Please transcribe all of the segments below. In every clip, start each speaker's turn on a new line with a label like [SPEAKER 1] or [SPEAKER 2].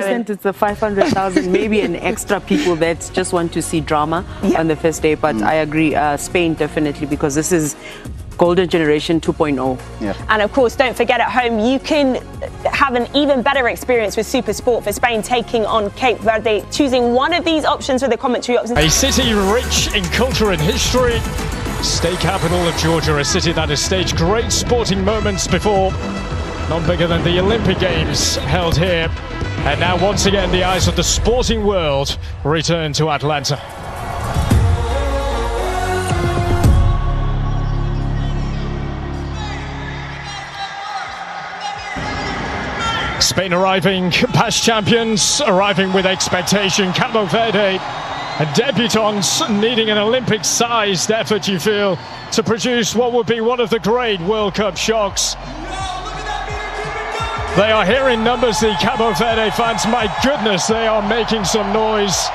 [SPEAKER 1] 100% it's the 500,000, maybe an extra people that just want to see drama on the first day. But I agree, Spain definitely, because this is Golden Generation 2.0.
[SPEAKER 2] Yeah.
[SPEAKER 3] And of course, don't forget at home, you can have an even better experience with Super Sport for Spain taking on Cape Verde, choosing one of these options for the commentary options.
[SPEAKER 4] A city rich in culture and history, state capital of Georgia, a city that has staged great sporting moments before, none bigger than the Olympic Games held here. And now once again the eyes of the sporting world return to Atlanta. Spain arriving past champions, arriving with expectation. Cabo Verde, debutants needing an Olympic-sized effort, you feel, to produce what would be one of the great World Cup shocks. They are here in numbers, the Cabo Verde fans. My goodness, they are making some noise.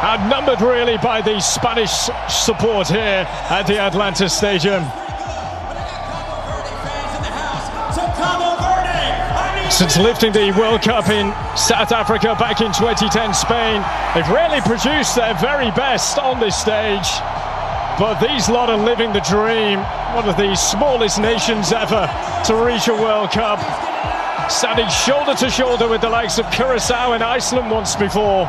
[SPEAKER 4] Outnumbered really by the Spanish support here at the Atlanta Stadium. Since lifting the World Cup in South Africa back in 2010, Spain, they've really produced their very best on this stage. But these lot are living the dream, one of the smallest nations ever to reach a World Cup. Standing shoulder to shoulder with the likes of Curacao and Iceland once before.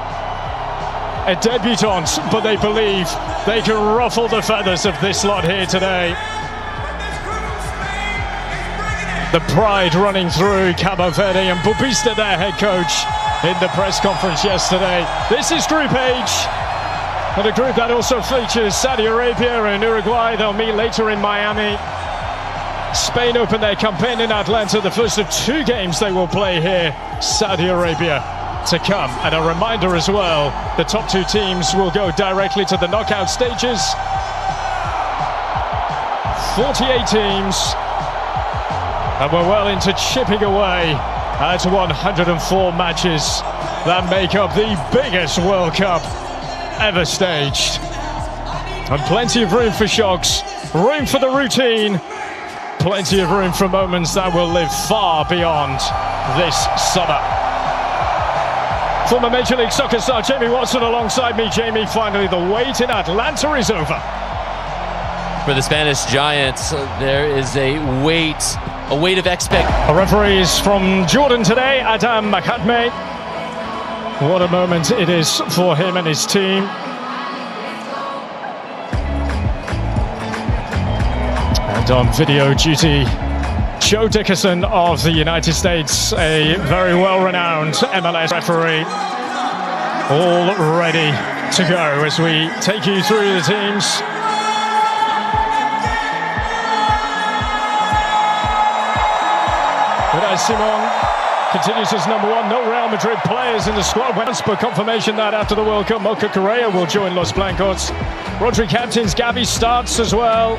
[SPEAKER 4] A debutante, but they believe they can ruffle the feathers of this lot here today. The pride running through Cabo Verde, and Bubista, their head coach, in the press conference yesterday. This is Group H, and a group that also features Saudi Arabia and Uruguay. They'll meet later in Miami. Spain open their campaign in Atlanta, the first of two games they will play here. Saudi Arabia to come. And a reminder as well, the top two teams will go directly to the knockout stages. 48 teams. And we're well into chipping away at 104 matches that make up the biggest World Cup ever staged. And plenty of room for shocks, room for the routine, plenty of room for moments that will live far beyond this summer. Former Major League Soccer star Jamie Watson alongside me. Jamie, finally the wait in Atlanta is over.
[SPEAKER 5] For the Spanish Giants, there is a weight of expectation.
[SPEAKER 4] A referee is from Jordan today, Adam Makatme. What a moment it is for him and his team. And on video duty, Joe Dickerson of the United States, a very well-renowned MLS referee, all ready to go as we take you through the teams. Simon continues as number one. No Real Madrid players in the squad. Once per confirmation that after the World Cup, Mocha Correa will join Los Blancos. Rodri captains, Gavi starts as well.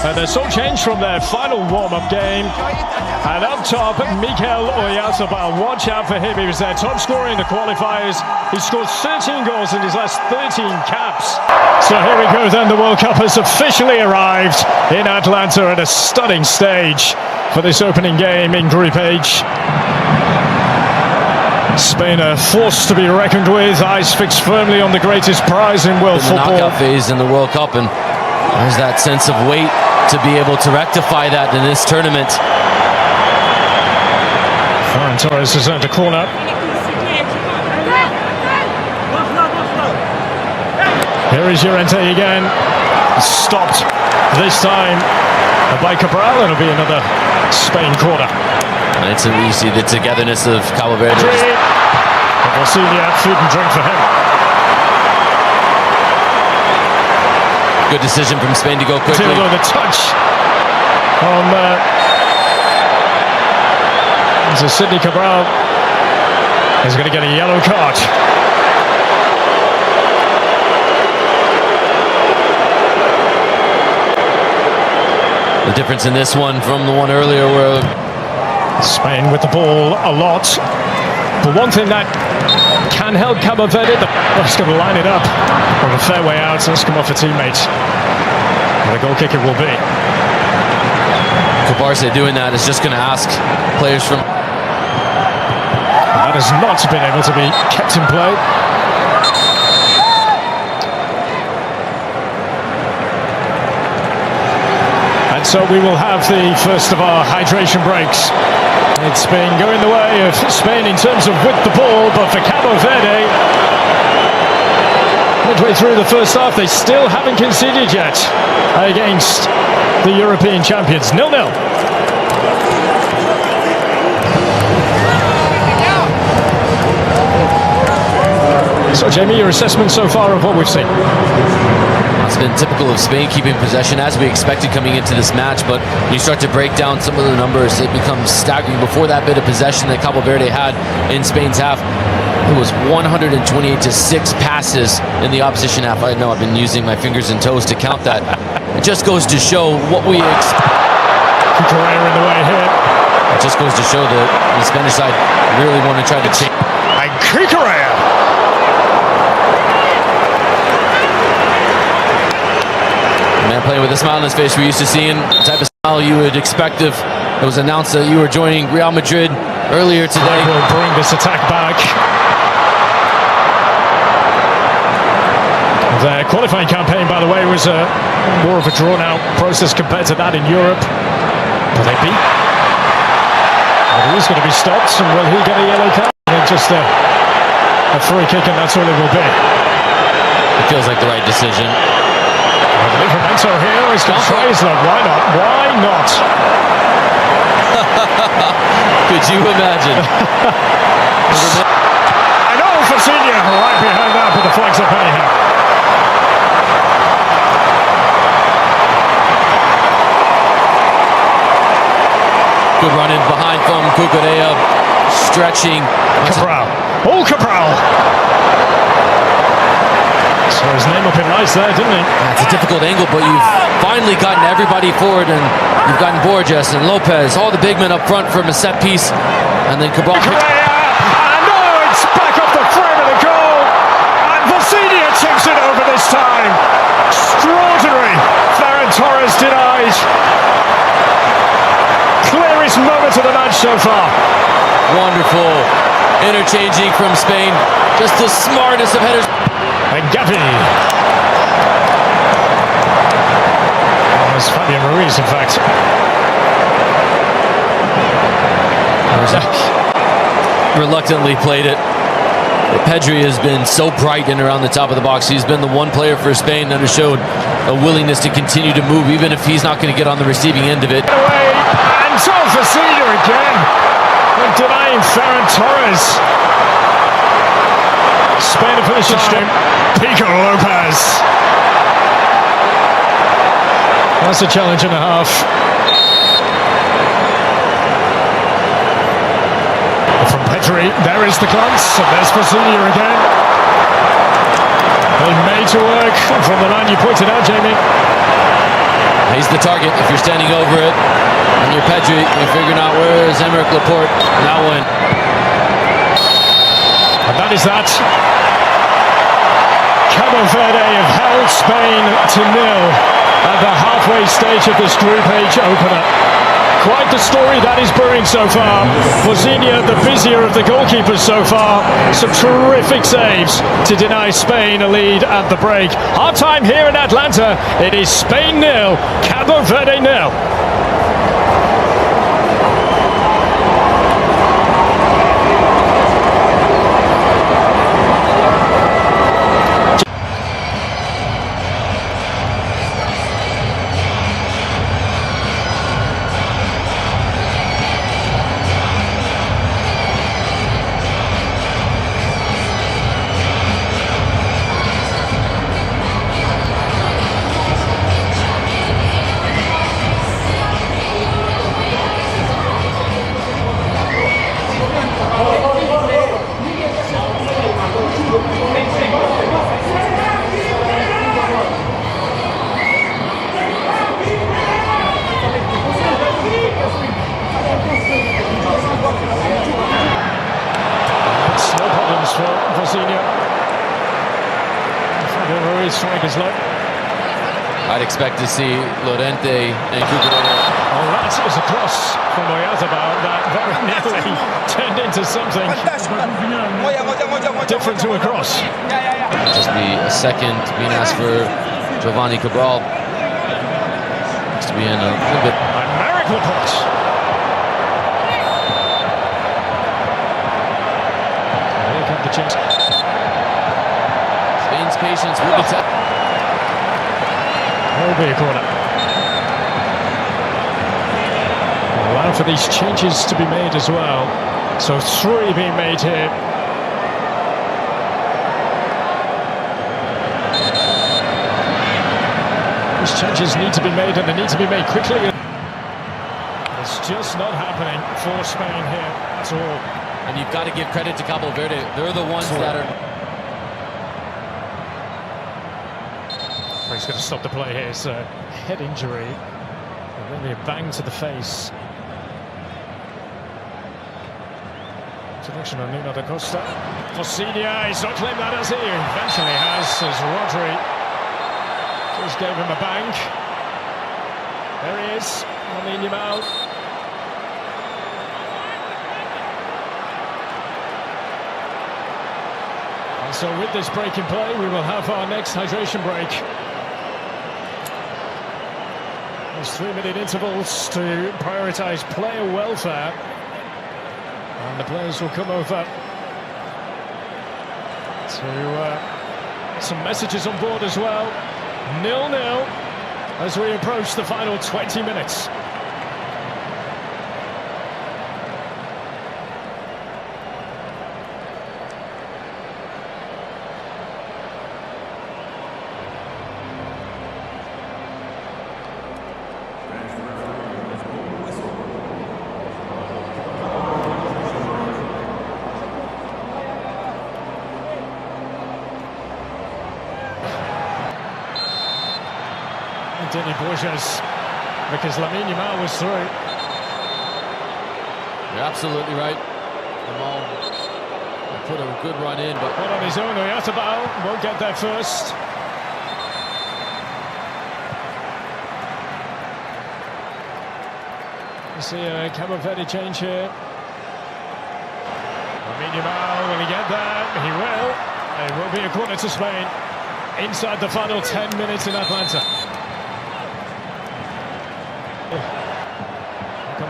[SPEAKER 4] And they're so changed from their final warm-up game. And up top, Mikel Oyarzabal. Watch out for him. He was their top scorer in the qualifiers. He scored 13 goals in his last 13 caps. So here we go then. The World Cup has officially arrived in Atlanta at a stunning stage for this opening game in Group H. Spain are forced to be reckoned with, eyes fixed firmly on the greatest prize in world football.
[SPEAKER 5] The knockout phase in the World Cup, and there's that sense of weight to be able to rectify that in this tournament.
[SPEAKER 4] Ferran Torres has earned a corner. Here is Llorente again. Stopped this time by Cabral, and it'll be another Spain corner.
[SPEAKER 5] And you see the togetherness of Cabo Verde.
[SPEAKER 4] Vasilia, food and drink for him.
[SPEAKER 5] Good decision from Spain to go quickly.
[SPEAKER 4] The touch on so Sidney Cabral is going to get a yellow card.
[SPEAKER 5] The difference in this one from the one earlier where
[SPEAKER 4] Spain with the ball a lot. But one thing that can help Cabo Verde, they're just going to line it up on the fair way out. Let's come off a teammate. And the goal kick it will be.
[SPEAKER 5] Cabarce doing that is just going to ask players from...
[SPEAKER 4] And That has not been able to be kept in play. And so we will have the first of our hydration breaks. It's been going the way of Spain in terms of with the ball, but for Cabo Verde, midway through the first half, they still haven't conceded yet against the European champions. 0-0. So, Jamie, your assessment so far of what we've seen?
[SPEAKER 5] It's been typical of Spain keeping possession as we expected coming into this match, but when you start to break down some of the numbers, it becomes staggering. Before that bit of possession that Cabo Verde had in Spain's half, it was 128 to 6 passes in the opposition half. I know I've been using my fingers and toes to count that. It just goes to show what we expect.
[SPEAKER 4] Correa in the way here.
[SPEAKER 5] It just goes to show that the Spanish side really want to try to change.
[SPEAKER 4] And Correa.
[SPEAKER 5] Man playing with a smile on his face. We're used to seeing the type of smile you would expect if it was announced that you were joining Real Madrid earlier today.
[SPEAKER 4] Will bring this attack back. Their qualifying campaign, by the way, was more of a drawn-out process compared to that in Europe. Will they beat? Well, he is going to be stopped, and will he get a yellow card? Just a free kick, and that's all it will be.
[SPEAKER 5] It feels like the right decision.
[SPEAKER 4] Livramento here is Fraser. Why not? Why not?
[SPEAKER 5] Could you imagine?
[SPEAKER 4] And Alfacinia right behind that, but the flag's up anyhow.
[SPEAKER 5] Good run in behind from Cucurella, stretching.
[SPEAKER 4] Cabral. Oh, Cabral! So his name up in lights there, didn't he?
[SPEAKER 5] It's a difficult angle, but you've finally gotten everybody forward, and you've gotten Borges and Lopez, all the big men up front from a set piece, and then Cabral.
[SPEAKER 4] And oh, it's back off the frame of the goal, and Vasilia tips it over this time. Extraordinary. Ferran Torres denied. Clearest moment of the match so far.
[SPEAKER 5] Wonderful interchanging from Spain. Just the smartest of headers.
[SPEAKER 4] And Gavi. That was Fabian Ruiz, in fact.
[SPEAKER 5] Reluctantly played it. Pedri has been so bright in around the top of the box. He's been the one player for Spain that has showed a willingness to continue to move, even if he's not going to get on the receiving end of it.
[SPEAKER 4] Away, and Alfacinia again, and denying Ferran Torres. Spain to finish it. Pico Lopez. That's a challenge and a half. From Pedri, there is the glance, and there's Vasilia again. They made to work from the line you pointed out, Jamie.
[SPEAKER 5] He's the target if you're standing over it. And you're Pedri, you're figuring out where is Aymeric Laporte. That one.
[SPEAKER 4] And that is that. Cabo Verde have held Spain to 0 at the halfway stage of this Group H opener. Quite the story that is brewing so far. Vasilia, the busier of the goalkeepers so far. Some terrific saves to deny Spain a lead at the break. Half time here in Atlanta. It is Spain 0, Cabo Verde 0. For Vasilia. Fabian Ruiz strikers low.
[SPEAKER 5] I'd expect to see Llorente and Cucurella
[SPEAKER 4] Well, that is a cross from Oyazabal that very nearly turned into something different to a cross.
[SPEAKER 5] Just be a second being asked for Giovanni Cabral. Needs to be in a little bit.
[SPEAKER 4] A miracle cross. Here come the chance.
[SPEAKER 5] Spain's patience will be tested.
[SPEAKER 4] Will be a corner. Allow for these changes to be made as well. So 3 being made here. These changes need to be made, and they need to be made quickly. It's just not happening for Spain here at all.
[SPEAKER 5] And you've got to give credit to Cabo Verde. They're the ones that are...
[SPEAKER 4] He's going to stop the play here. It's a head injury. Really a bang to the face. Selection on Nuno da Costa. Fossinia, he's not claimed that as he eventually has, as Rodri just gave him a bang. There he is, Lamin Yamal. And so with this break in play, we will have our next hydration break. There's 3-minute intervals to prioritise player welfare. And the players will come over to some messages on board as well. 0-0 as we approach the final 20 minutes. Danny Borges, because Lamin Yamal was through.
[SPEAKER 5] You're absolutely right. Yamal put a good run in, but
[SPEAKER 4] not on his own. Oyazabal won't get there first. You see a Cabo Verde change here. Lamin Yamal, will he get there? He will. It will be a corner to Spain inside the final 10 minutes in Atlanta.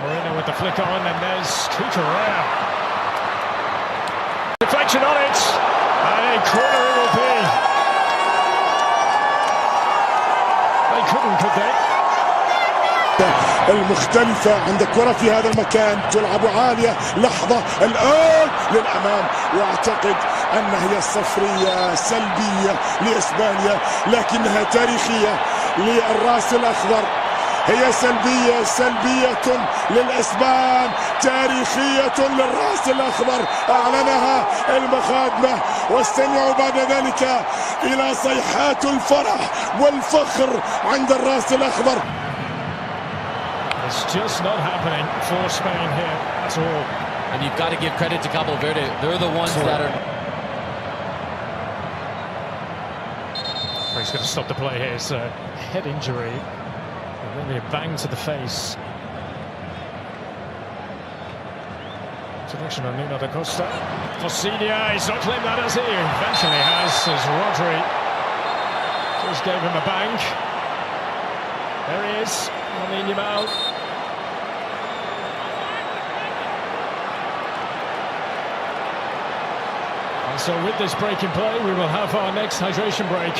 [SPEAKER 4] Marino with the flick on, and there's Cucurella. Deflection on it, and a corner it will be. They couldn't, could they?
[SPEAKER 2] المختلفة عند الكرة في هذا المكان تلعب عالية. لحظة الآن للأمام، واعتقد أنها هي الصفرية سلبية لإسبانيا، لكنها تاريخية للراس الأخضر. هي سلبية للإسبان، تاريخية للرأس الأخضر. أعلنها المخادمة، واستمعوا بعد ذلك إلى صيحات الفرح والفخر عند الرأس الأخضر.
[SPEAKER 4] It's just not happening for Spain here at all.
[SPEAKER 5] And you've got to give credit to Cabo Verde. They're the ones that are...
[SPEAKER 4] He's going to stop the play here. It's a head injury. Really a bang to the face. Selection on Nuno da Costa. Fossinia, he's not claimed that as he eventually has, as Rodri just gave him a bang. There he is, Lamin Yamal. And so with this break in play, we will have our next hydration break.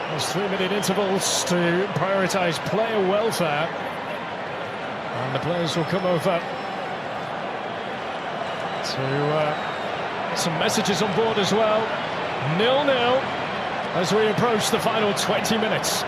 [SPEAKER 4] There's 3-minute intervals to prioritise player welfare, and the players will come over to some messages on board as well. 0-0 as we approach the final 20 minutes.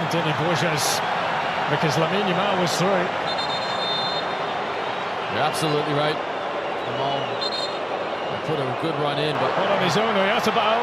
[SPEAKER 4] Danny Borges, because Lamin Yamal was through.
[SPEAKER 5] You're absolutely right. Yamal put a good run in, but
[SPEAKER 4] Well, on his own, he has a battle.